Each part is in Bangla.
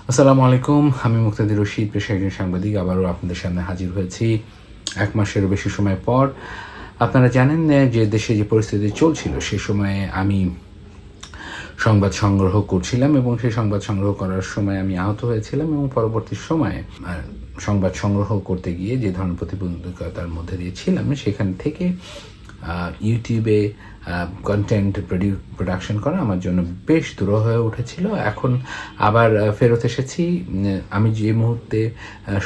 আসসালামু আলাইকুম। আমি মুক্তাদির রশিদ, পেশায় একজন সাংবাদিক। আবারও আপনাদের সামনে হাজির হয়েছি ১ মাসেরও বেশি সময় পর। আপনারা জানেন যে দেশে যে পরিস্থিতি চলছিল, সে সময়ে আমি সংবাদ সংগ্রহ করছিলাম এবং সেই সংবাদ সংগ্রহ করার সময় আমি আহত হয়েছিলাম এবং পরবর্তী সময়ে সংবাদ সংগ্রহ করতে গিয়ে যে ধরনের প্রতিবন্ধকতার মধ্যে দিয়ে ছিলাম, সেখান থেকে ইউটিউবে কন্টেন্ট প্রোডাকশন করা আমার জন্য বেশ দুরূহ হয়ে উঠেছিল। এখন আবার ফেরত এসেছি। আমি যে মুহূর্তে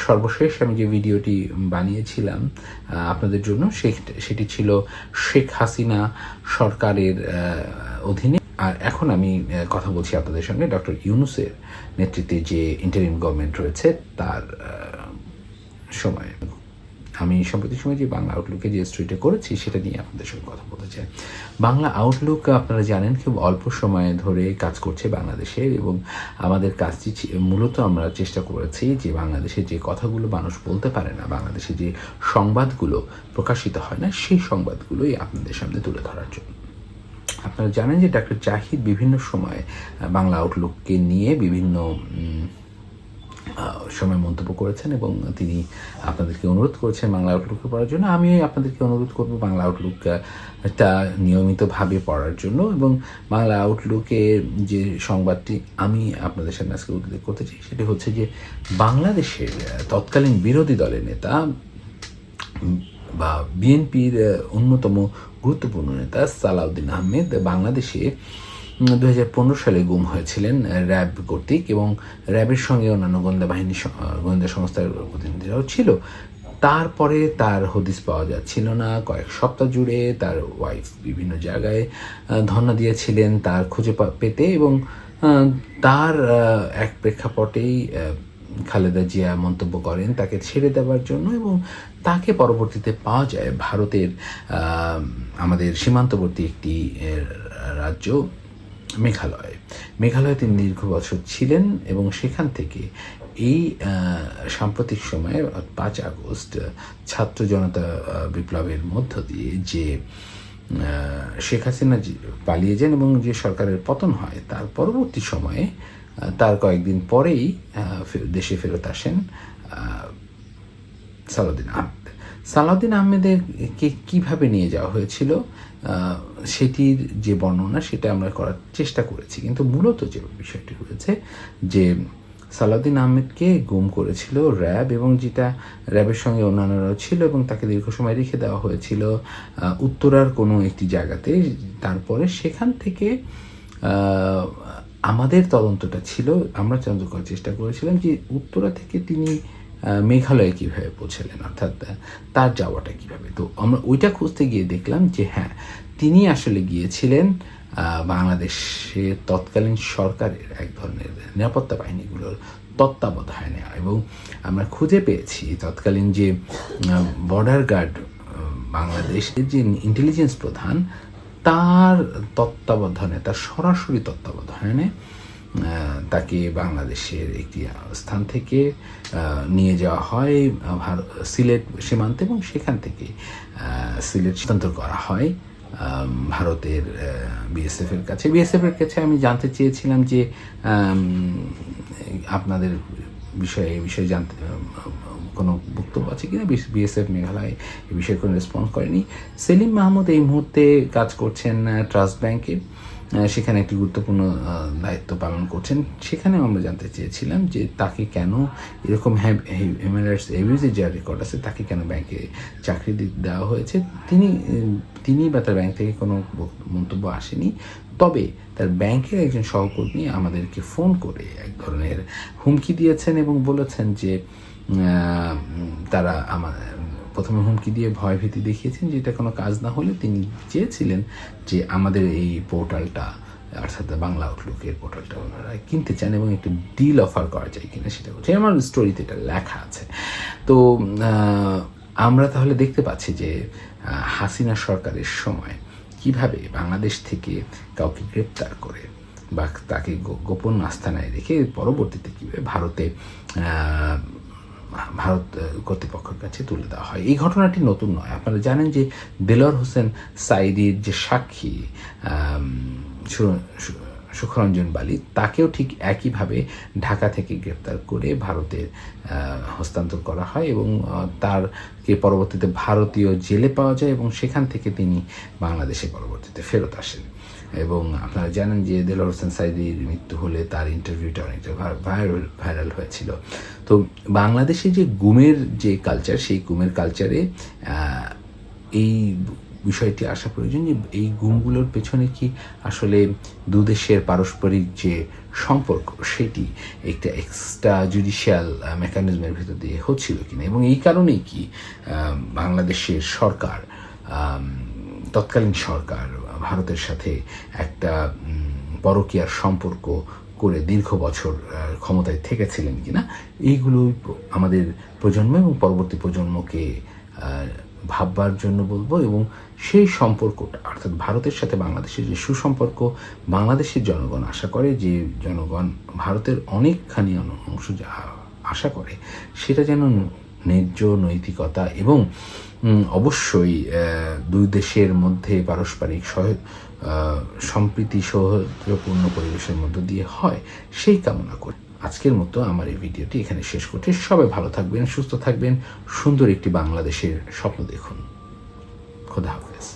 সর্বশেষ আমি যে ভিডিওটি বানিয়েছিলাম আপনাদের জন্য, সেটি ছিল শেখ হাসিনা সরকারের অধীনে। আর এখন আমি কথা বলছি আপনাদের সঙ্গে ডক্টর ইউনূসের নেতৃত্বে যে ইন্টারিম গভর্নমেন্ট রয়েছে তার সময়। আমি সাম্প্রতিক সময় যে বাংলা আউটলুকে যে স্টোরিটা করেছি সেটা নিয়ে আপনাদের সঙ্গে কথা বলতে চাই। বাংলা আউটলুক আপনারা জানেন খুব অল্প সময় ধরে কাজ করছে বাংলাদেশের, এবং আমাদের কাজটি মূলত আমরা চেষ্টা করেছি যে বাংলাদেশে যে কথাগুলো মানুষ বলতে পারে না, বাংলাদেশে যে সংবাদগুলো প্রকাশিত হয় না, সেই সংবাদগুলোই আপনাদের সামনে তুলে ধরার জন্য। আপনারা জানেন যে ডক্টর জাহিদ বিভিন্ন সময় বাংলা আউটলুককে নিয়ে বিভিন্ন সময় মন্তব্য করেছেন এবং তিনি আপনাদেরকে অনুরোধ করেছেন বাংলা আউটলুকে পড়ার জন্য। আমি আপনাদেরকে অনুরোধ করব বাংলা আউটলুকটা নিয়মিতভাবে পড়ার জন্য। এবং বাংলা আউটলুকের যে সংবাদটি আমি আপনাদের সামনে আজকে উল্লেখ করতে চাই সেটি হচ্ছে যে বাংলাদেশের তৎকালীন বিরোধী দলের নেতা বা বিএনপির অন্যতম গুরুত্বপূর্ণ নেতা সালাউদ্দিন আহমেদ বাংলাদেশে 2015 সালে গুম হয়েছিলেন র্যাব কর্তৃক, এবং র্যাবের সঙ্গে অন্যান্য গোয়েন্দা সংস্থার প্রতিনিধিরাও ছিল। তারপরে তার হদিস পাওয়া যাচ্ছিল না। কয়েক সপ্তাহ জুড়ে তার ওয়াইফ বিভিন্ন জায়গায় ধর্ণা দিয়েছিলেন তার খুঁজে পেতে, এবং তার এক প্রেক্ষাপটেই খালেদা জিয়া মন্তব্য করেন তাকে ছেড়ে দেওয়ার জন্য, এবং তাকে পরবর্তীতে পাওয়া যায় ভারতের আমাদের সীমান্তবর্তী একটি রাজ্য মেঘালয়ে তিনি দীর্ঘ বছর ছিলেন। এবং সেখান থেকে এই সাম্প্রতিক সময়ে 5 আগস্ট ছাত্র জনতা বিপ্লবের মধ্য দিয়ে যে শেখ হাসিনা পালিয়ে যান এবং যে সরকারের পতন হয়, তার পরবর্তী সময়ে তার কয়েকদিন পরেই দেশে ফেরত আসেন সালাউদ্দিন আহমেদকে কীভাবে নিয়ে যাওয়া হয়েছিল সেটির যে বর্ণনা সেটা আমরা করার চেষ্টা করেছি। কিন্তু মূলত যে বিষয়টি হয়েছে যে সালাউদ্দিন আহমেদকে গুম করেছিল র্যাব, এবং যেটা র্যাবের সঙ্গে অন্যান্যরাও ছিল, এবং তাকে দীর্ঘ সময় রেখে দেওয়া হয়েছিল উত্তরার কোনো একটি জায়গাতে। তারপরে সেখান থেকে আমাদের তদন্তটা ছিল, আমরা তদন্ত করার চেষ্টা করেছিলাম যে উত্তরা থেকে তিনি মেঘালয়ে কীভাবে পৌঁছালেন, অর্থাৎ তার যাওয়াটা কীভাবে। তো আমরা ওইটা খুঁজতে গিয়ে দেখলাম যে হ্যাঁ, তিনি আসলে গিয়েছিলেন বাংলাদেশের তৎকালীন সরকারের এক ধরনের নিরাপত্তা বাহিনীগুলোর তত্ত্বাবধানে। এবং আমরা খুঁজে পেয়েছি তৎকালীন যে বর্ডার গার্ড বাংলাদেশের যে ইন্টেলিজেন্স প্রধান, তার তত্ত্বাবধানে, তার সরাসরি তত্ত্বাবধানে তাকে বাংলাদেশের একটি স্থান থেকে নিয়ে যাওয়া হয় সিলেট সীমান্তে, এবং সেখান থেকে সিলেট স্থানান্তর করা হয় ভারতের বিএসএফের কাছে। আমি জানতে চেয়েছিলাম যে আপনাদের এই বিষয়ে জানতে কোনো বক্তব্য আছে কিনা। বিএসএফ মেঘালয় এই বিষয়ে কোনো রেসপন্স করেনি। সেলিম মাহমুদ এই মুহূর্তে কাজ করছেন ট্রাস্ট ব্যাংকে, সেখানে একটি গুরুত্বপূর্ণ দায়িত্ব পালন করছেন। সেখানেও আমরা জানতে চেয়েছিলাম যে তাকে কেন এরকম হিউম্যান রাইটস অ্যাবিউজের যা রেকর্ড আছে, তাকে কেন ব্যাংকে চাকরি দেওয়া হয়েছে। তিনি বা তার ব্যাংক থেকে কোনো মন্তব্য আসেনি। তবে তার ব্যাংকের একজন সহকর্মী আমাদেরকে ফোন করে এক ধরনের হুমকি দিয়েছেন এবং বলেছেন যে তারা প্রথমে হুমকি দিয়ে ভয়ভীতি দেখিয়েছেন যে এটা কোনো কাজ না হলে তিনি চেয়েছিলেন যে আমাদের এই পোর্টালটা, অর্থাৎ বাংলা আউটলুকের পোর্টালটা ওনারা কিনতে চান এবং একটু ডিল অফার করা যায় কিনা সেটা হচ্ছে। আমার স্টোরিতে এটা লেখা আছে। তো আমরা তাহলে দেখতে পাচ্ছি যে হাসিনা সরকারের সময় কিভাবে বাংলাদেশ থেকে কাউকে গ্রেপ্তার করে বা তাকে গোপন আস্তানায় রেখে পরবর্তীতে কীভাবে ভারত কর্তৃপক্ষের কাছে তুলে দেওয়া হয়। এই ঘটনাটি নতুন নয়। আপনারা জানেন যে দেলোয়ার হোসেন সাঈদীর যে সাক্ষী সুখরঞ্জন বালি, তাকেও ঠিক একইভাবে ঢাকা থেকে গ্রেপ্তার করে ভারতে হস্তান্তর করা হয় এবং তারকে পরবর্তীতে ভারতীয় জেলে পাওয়া যায় এবং সেখান থেকে তিনি বাংলাদেশে পরবর্তীতে ফেরত আসেন। এবং আপনারা জানেন যে দেলোয়ার হোসেন সাঈদীর মৃত্যু হলে তার ইন্টারভিউটা অনেকটা ভাইরাল হয়েছিল। তো বাংলাদেশে যে গুমের যে কালচার, সেই গুমের কালচারে এই বিষয়টি আসা প্রয়োজন যে এই গুমগুলোর পেছনে কি আসলে দুদেশের পারস্পরিক যে সম্পর্ক সেটি একটা এক্সট্রা জুডিশিয়াল মেকানিজমের ভিতর দিয়ে হচ্ছিল কিনা, এবং এই কারণেই কি বাংলাদেশের সরকার, তৎকালীন সরকার ভারতের সাথে একটা পরকীয়ার সম্পর্ক করে দীর্ঘ বছর ক্ষমতায় থেকেছিলেন কিনা, এইগুলোই আমাদের প্রজন্ম এবং পরবর্তী প্রজন্মকে ভাববার জন্য বলবো। এবং সেই সম্পর্কটা, অর্থাৎ ভারতের সাথে বাংলাদেশের যে সুসম্পর্ক, বাংলাদেশের জনগণ আশা করে, যে জনগণ ভারতের অনেকখানি অংশ আশা করে, সেটা যেন ন্যায্য নৈতিকতা এবং অবশ্যই দুই দেশের মধ্যে পারস্পরিক সম্প্রীতি সৌহার্দ্যপূর্ণ পরিবেশের মধ্য দিয়ে হয়, সেই কামনা করি। আজকের মতো আমার এই ভিডিওটি এখানে শেষ করছি। সবাই ভালো থাকবেন, সুস্থ থাকবেন, সুন্দর একটি বাংলাদেশের স্বপ্ন দেখুন। খোদা হাফেজ।